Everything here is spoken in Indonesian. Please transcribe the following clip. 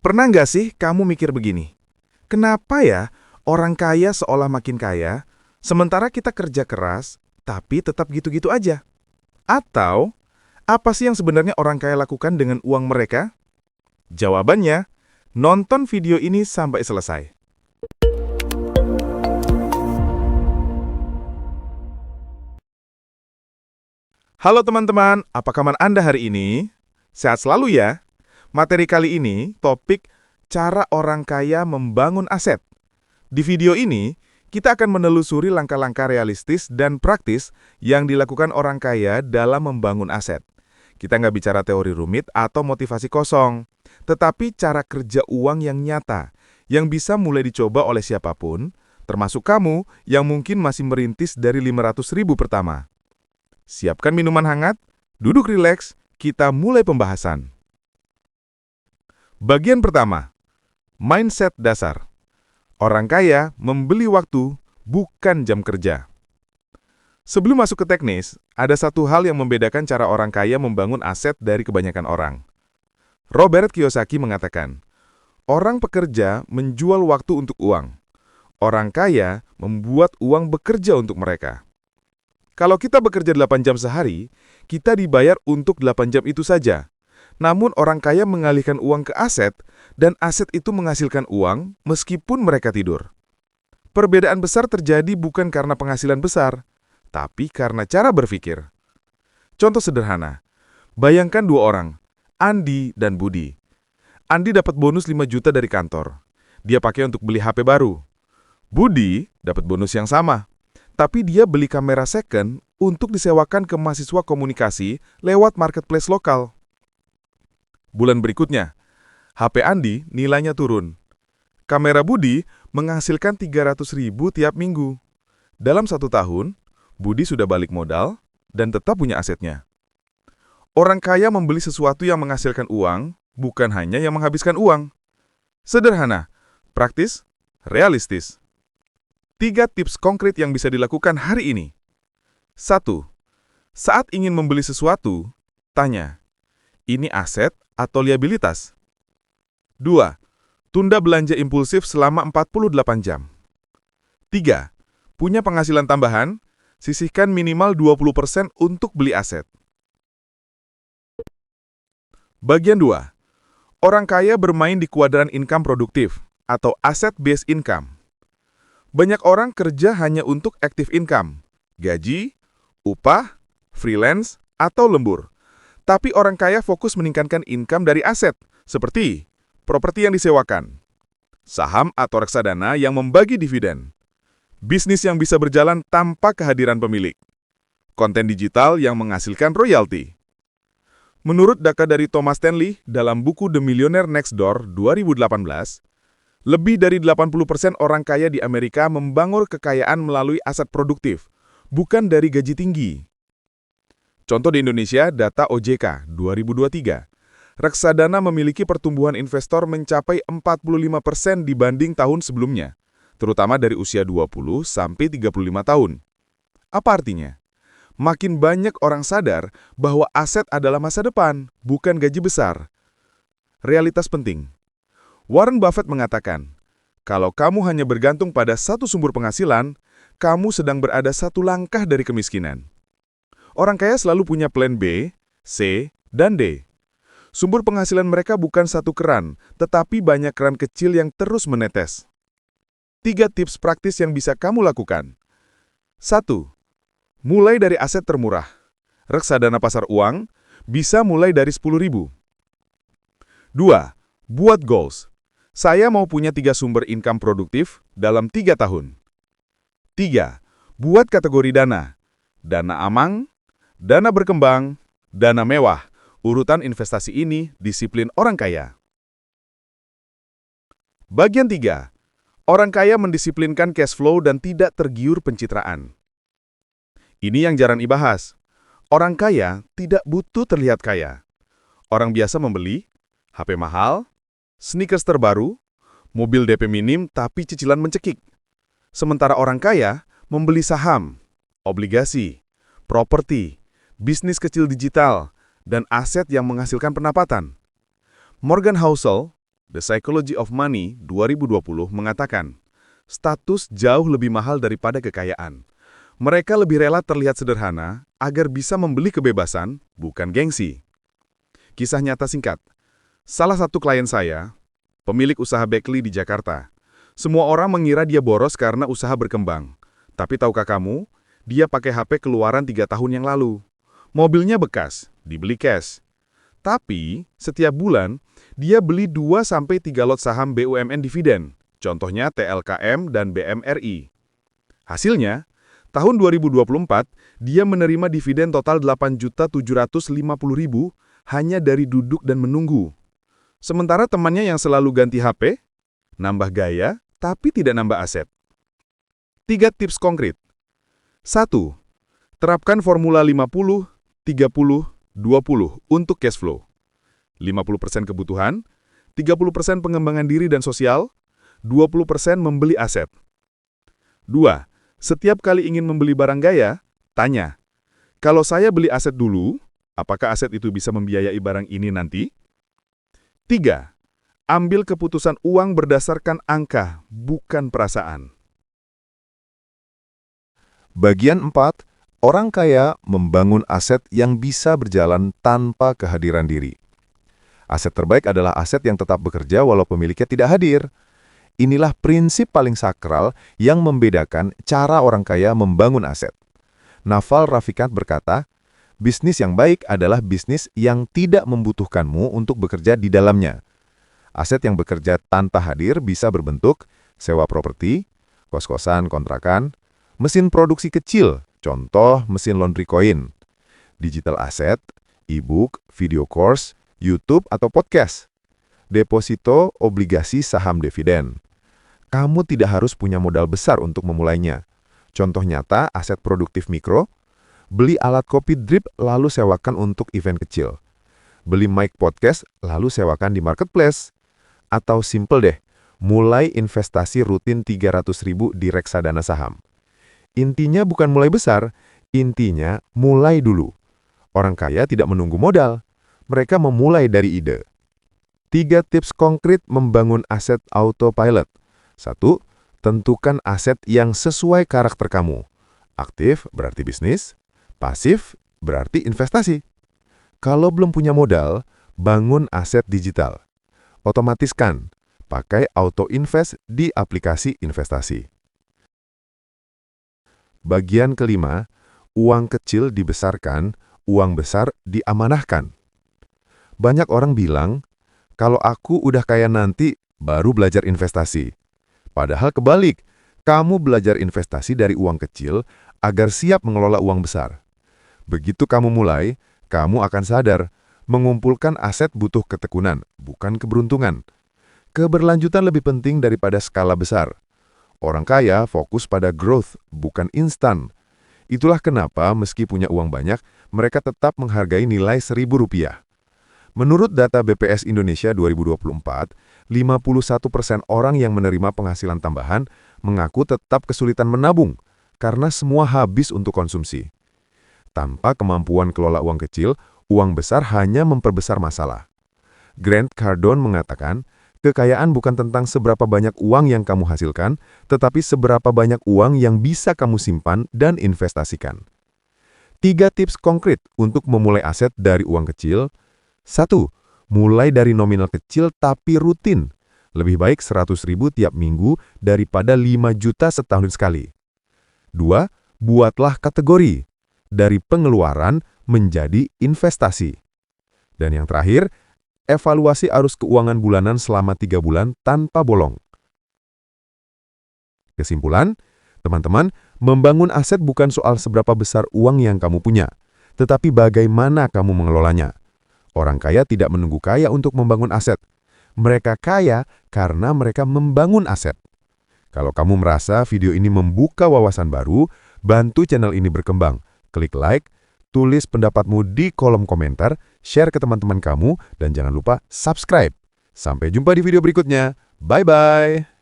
Pernah nggak sih kamu mikir begini? Kenapa ya orang kaya seolah makin kaya, sementara kita kerja keras, tapi tetap gitu-gitu aja? Atau, apa sih yang sebenarnya orang kaya lakukan dengan uang mereka? Jawabannya, nonton video ini sampai selesai. Halo teman-teman, apa kabar Anda hari ini? Sehat selalu ya? Materi kali ini, topik cara orang kaya membangun aset. Di video ini, kita akan menelusuri langkah-langkah realistis dan praktis yang dilakukan orang kaya dalam membangun aset. Kita nggak bicara teori rumit atau motivasi kosong, tetapi cara kerja uang yang nyata, yang bisa mulai dicoba oleh siapapun, termasuk kamu yang mungkin masih merintis dari 500.000 pertama. Siapkan minuman hangat, duduk rileks, kita mulai pembahasan. Bagian pertama, mindset dasar. Orang kaya membeli waktu, bukan jam kerja. Sebelum masuk ke teknis, ada satu hal yang membedakan cara orang kaya membangun aset dari kebanyakan orang. Robert Kiyosaki mengatakan, orang pekerja menjual waktu untuk uang. Orang kaya membuat uang bekerja untuk mereka. Kalau kita bekerja 8 jam sehari, kita dibayar untuk 8 jam itu saja. Namun orang kaya mengalihkan uang ke aset, dan aset itu menghasilkan uang meskipun mereka tidur. Perbedaan besar terjadi bukan karena penghasilan besar, tapi karena cara berpikir. Contoh sederhana, bayangkan dua orang, Andi dan Budi. Andi dapat bonus 5 juta dari kantor. Dia pakai untuk beli HP baru. Budi dapat bonus yang sama, tapi dia beli kamera second untuk disewakan ke mahasiswa komunikasi lewat marketplace lokal. Bulan berikutnya, HP Andi nilainya turun. Kamera Budi menghasilkan 300.000 tiap minggu. Dalam 1 tahun, Budi sudah balik modal dan tetap punya asetnya. Orang kaya membeli sesuatu yang menghasilkan uang, bukan hanya yang menghabiskan uang. Sederhana, praktis, realistis. 3 tips konkret yang bisa dilakukan hari ini. 1. Saat ingin membeli sesuatu, tanya, ini aset atau liabilitas? 2. Tunda belanja impulsif selama 48 jam. 3. Punya penghasilan tambahan, sisihkan minimal 20% untuk beli aset. Bagian 2. Orang kaya bermain di kuadran income produktif atau asset-based income. Banyak orang kerja hanya untuk active income, gaji, upah, freelance, atau lembur. Tapi orang kaya fokus meningkatkan income dari aset, seperti properti yang disewakan, saham atau reksadana yang membagi dividen, bisnis yang bisa berjalan tanpa kehadiran pemilik, konten digital yang menghasilkan royalti. Menurut data dari Thomas Stanley dalam buku The Millionaire Next Door 2018, lebih dari 80% orang kaya di Amerika membangun kekayaan melalui aset produktif, bukan dari gaji tinggi. Contoh di Indonesia, data OJK 2023. Reksadana memiliki pertumbuhan investor mencapai 45% dibanding tahun sebelumnya, terutama dari usia 20 sampai 35 tahun. Apa artinya? Makin banyak orang sadar bahwa aset adalah masa depan, bukan gaji besar. Realitas penting. Warren Buffett mengatakan, kalau kamu hanya bergantung pada satu sumber penghasilan, kamu sedang berada 1 langkah dari kemiskinan. Orang kaya selalu punya plan B, C, dan D. Sumber penghasilan mereka bukan satu keran, tetapi banyak keran kecil yang terus menetes. 3 tips praktis yang bisa kamu lakukan. 1. Mulai dari aset termurah. Reksadana pasar uang bisa mulai dari 10.000. 2. Buat goals. Saya mau punya 3 sumber income produktif dalam 3 tahun. 3. Buat kategori dana. Dana amang, dana berkembang, dana mewah. Urutan investasi ini disiplin orang kaya. Bagian 3. Orang kaya mendisiplinkan cash flow dan tidak tergiur pencitraan. Ini yang jarang dibahas. Orang kaya tidak butuh terlihat kaya. Orang biasa membeli HP mahal, sneakers terbaru, mobil DP minim tapi cicilan mencekik. Sementara orang kaya membeli saham, obligasi, properti, bisnis kecil digital, dan aset yang menghasilkan pendapatan. Morgan Housel The Psychology of Money 2020 mengatakan, status jauh lebih mahal daripada kekayaan. Mereka lebih rela terlihat sederhana agar bisa membeli kebebasan, bukan gengsi. Kisah nyata singkat. Salah satu klien saya, pemilik usaha bakery di Jakarta. Semua orang mengira dia boros karena usaha berkembang. Tapi tahukah kamu, dia pakai HP keluaran 3 tahun yang lalu. Mobilnya bekas, dibeli cash. Tapi, setiap bulan, dia beli 2-3 lot saham BUMN dividen, contohnya TLKM dan BMRI. Hasilnya, tahun 2024, dia menerima dividen total 8.750.000 hanya dari duduk dan menunggu. Sementara temannya yang selalu ganti HP, nambah gaya, tapi tidak nambah aset. 3 tips konkret. 1. Terapkan formula 50, 30, 20 untuk cash flow. 50% kebutuhan, 30% pengembangan diri dan sosial, 20% membeli aset. 2. Setiap kali ingin membeli barang gaya, tanya, kalau saya beli aset dulu, apakah aset itu bisa membiayai barang ini nanti? 3. Ambil keputusan uang berdasarkan angka, bukan perasaan. Bagian 4, orang kaya membangun aset yang bisa berjalan tanpa kehadiran diri. Aset terbaik adalah aset yang tetap bekerja walau pemiliknya tidak hadir. Inilah prinsip paling sakral yang membedakan cara orang kaya membangun aset. Naval Ravikant berkata, bisnis yang baik adalah bisnis yang tidak membutuhkanmu untuk bekerja di dalamnya. Aset yang bekerja tanpa hadir bisa berbentuk sewa properti, kos-kosan kontrakan, mesin produksi kecil, contoh mesin laundry koin, digital asset, e-book, video course, YouTube atau podcast, deposito, obligasi saham dividen. Kamu tidak harus punya modal besar untuk memulainya. Contoh nyata aset produktif mikro, beli alat kopi drip lalu sewakan untuk event kecil. Beli mic podcast lalu sewakan di marketplace. Atau simple deh, mulai investasi rutin 300.000 di reksadana saham. Intinya bukan mulai besar, intinya mulai dulu. Orang kaya tidak menunggu modal, mereka memulai dari ide. 3 tips konkret membangun aset autopilot. 1. Tentukan aset yang sesuai karakter kamu. Aktif berarti bisnis, pasif berarti investasi. Kalau belum punya modal, bangun aset digital. Otomatiskan, pakai auto invest di aplikasi investasi. Bagian kelima, uang kecil dibesarkan, uang besar diamanahkan. Banyak orang bilang, kalau aku udah kaya nanti, baru belajar investasi. Padahal kebalik, kamu belajar investasi dari uang kecil agar siap mengelola uang besar. Begitu kamu mulai, kamu akan sadar, mengumpulkan aset butuh ketekunan, bukan keberuntungan. Keberlanjutan lebih penting daripada skala besar. Orang kaya fokus pada growth, bukan instan. Itulah kenapa meski punya uang banyak, mereka tetap menghargai nilai Rp1.000. Menurut data BPS Indonesia 2024, 51% orang yang menerima penghasilan tambahan mengaku tetap kesulitan menabung karena semua habis untuk konsumsi. Tanpa kemampuan kelola uang kecil, uang besar hanya memperbesar masalah. Grant Cardone mengatakan, kekayaan bukan tentang seberapa banyak uang yang kamu hasilkan, tetapi seberapa banyak uang yang bisa kamu simpan dan investasikan. 3 tips konkret untuk memulai aset dari uang kecil. 1. Mulai dari nominal kecil tapi rutin. Lebih baik 100.000 tiap minggu daripada 5 juta setahun sekali. 2. Buatlah kategori. Dari pengeluaran menjadi investasi. Dan yang terakhir, evaluasi arus keuangan bulanan selama 3 bulan tanpa bolong. Kesimpulan, teman-teman, membangun aset bukan soal seberapa besar uang yang kamu punya, tetapi bagaimana kamu mengelolanya. Orang kaya tidak menunggu kaya untuk membangun aset. Mereka kaya karena mereka membangun aset. Kalau kamu merasa video ini membuka wawasan baru, bantu channel ini berkembang. Klik like, tulis pendapatmu di kolom komentar, share ke teman-teman kamu, dan jangan lupa subscribe. Sampai jumpa di video berikutnya. Bye-bye!